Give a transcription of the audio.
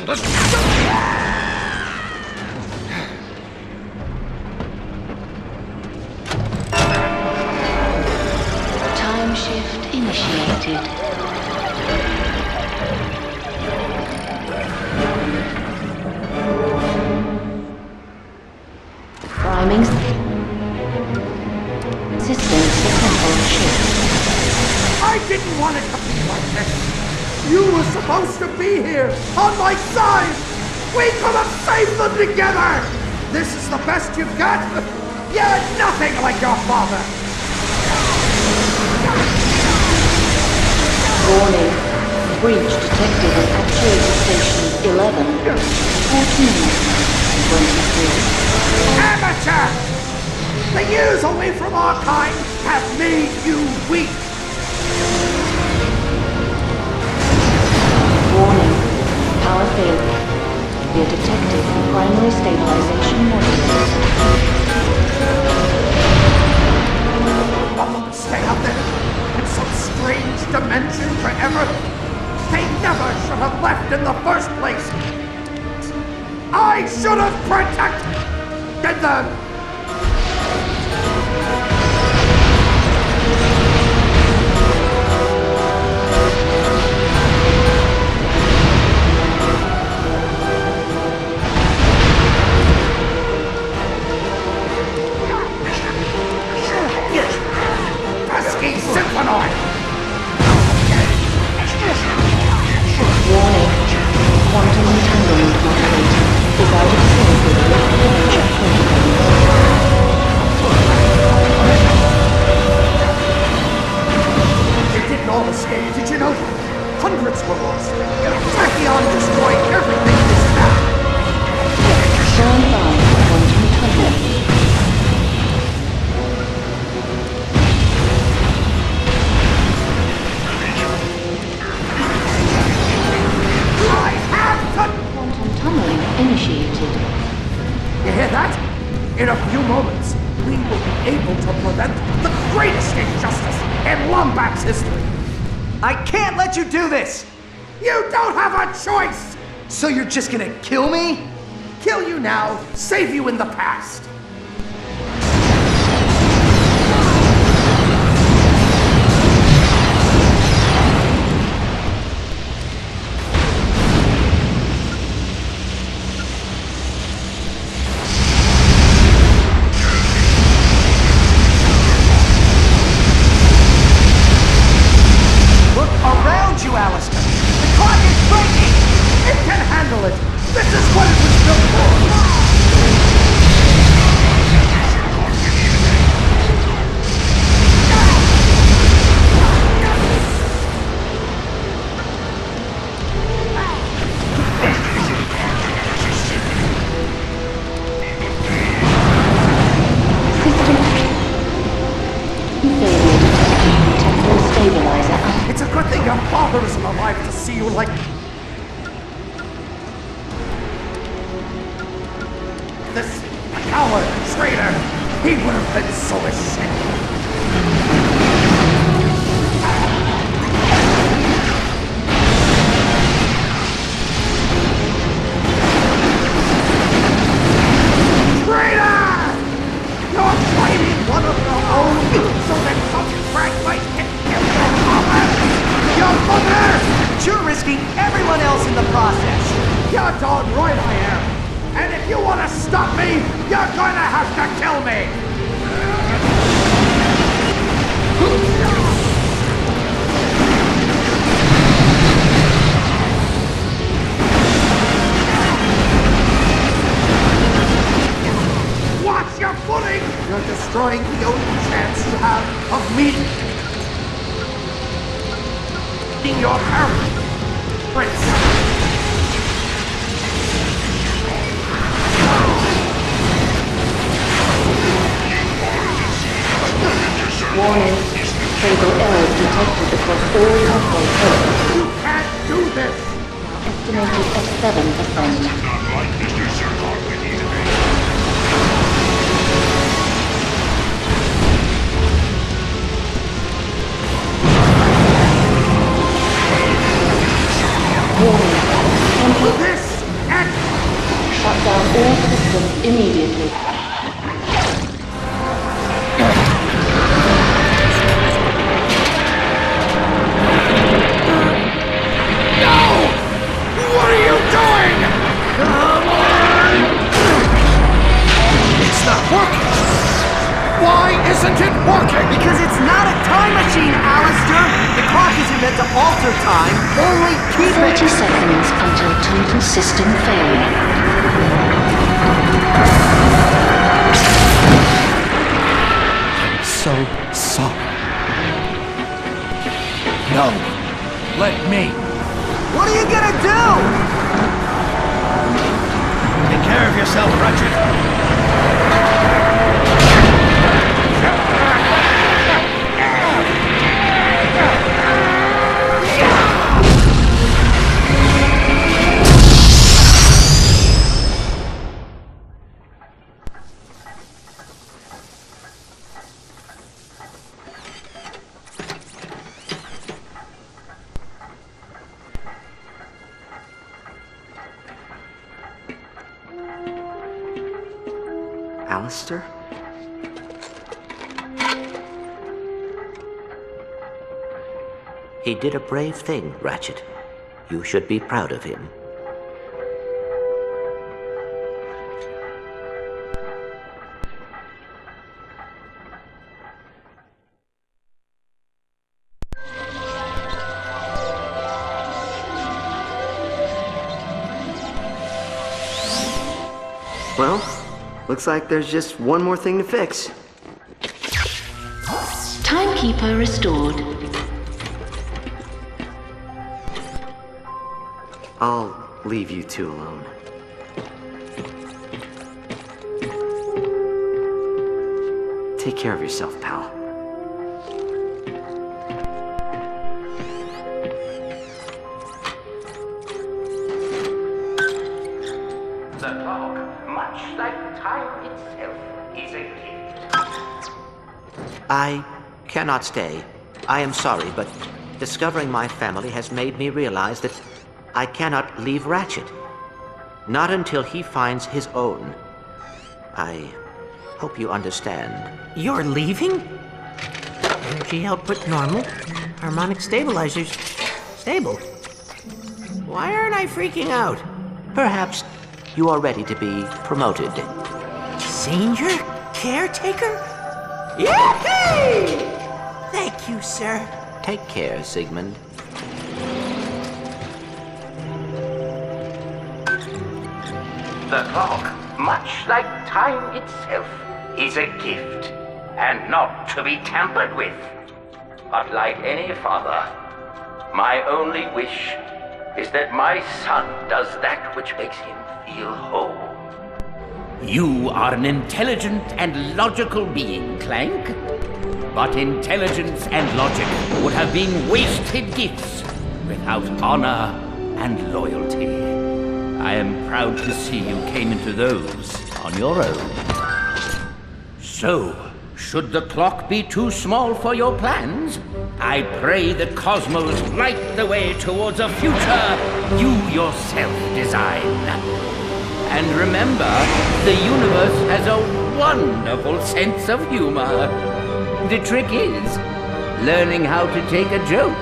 Time shift initiated. Priming systems for temporal shift. I didn't want it to be like this. You were supposed to be here, on my side. We could have saved them together. This is the best you've got? You're nothing like your father. Warning. Breach detected at actuator station 11, 14, 23. Amateur! The years away from our kind have made you weak. Warning. Power failure. We are detected in primary stabilization modules. Stay out there in some strange dimension forever. They never should have left in the first place. I should have protected them. Warning. Quantum entanglement modulator is out of sync with reclamation protocols. They didn't all escape, did you know? Hundreds were lost. Tachyon destroyed everything in this map. Stand by for quantum tunnel. Quantum tunneling initiated. You hear that? In a few moments, we will be able to prevent the greatest injustice in Lombax's history. I can't let you do this! You don't have a choice! So you're just gonna kill me? Kill you now, save you in the past. This is what it was built for! It's a good thing your father isn't alive to see you like... this coward traitor! He would have been so ashamed! Traitor! You're fighting one of your own so that some crack might hit your mother! Your mother! You're risking everyone else in the process! You're darn right I am! And if you want to stop me, you're going to have to kill me! Watch your footing! You're destroying the only chance you have of me being your parent, Prince. Warning. Fatal errors detected across all control codes. You can't do this! Estimated at 7%. Not like Mr. Zircon when he's made. Warning. This immediately. What are you doing? Come on! It's not working! Why isn't it working? Because it's not a time machine, Alistair! The clock isn't meant to alter time, only keep 30 it! seconds until total system failure. I'm so sorry. No. Let me. What are you gonna do? Take care of yourself, Ratchet. Alistair? He did a brave thing, Ratchet. You should be proud of him. Well, looks like there's just one more thing to fix. Timekeeper restored. I'll leave you two alone. Take care of yourself, pal. The clock, much like time itself, is a gift. I cannot stay. I am sorry, but discovering my family has made me realize that I cannot leave Ratchet. Not until he finds his own. I hope you understand. You're leaving? Energy output normal. Harmonic stabilizers stable. Why aren't I freaking out? Perhaps you are ready to be promoted. Senior caretaker? Yay! Thank you, sir. Take care, Sigmund. The clock, much like time itself, is a gift, and not to be tampered with. But like any father, my only wish is that my son does that which makes him feel whole. You are an intelligent and logical being, Clank. But intelligence and logic would have been wasted gifts without honor and loyalty. I am proud to see you came into those on your own. So, should the clock be too small for your plans, I pray the cosmos light the way towards a future you yourself design. And remember, the universe has a wonderful sense of humor. The trick is learning how to take a joke.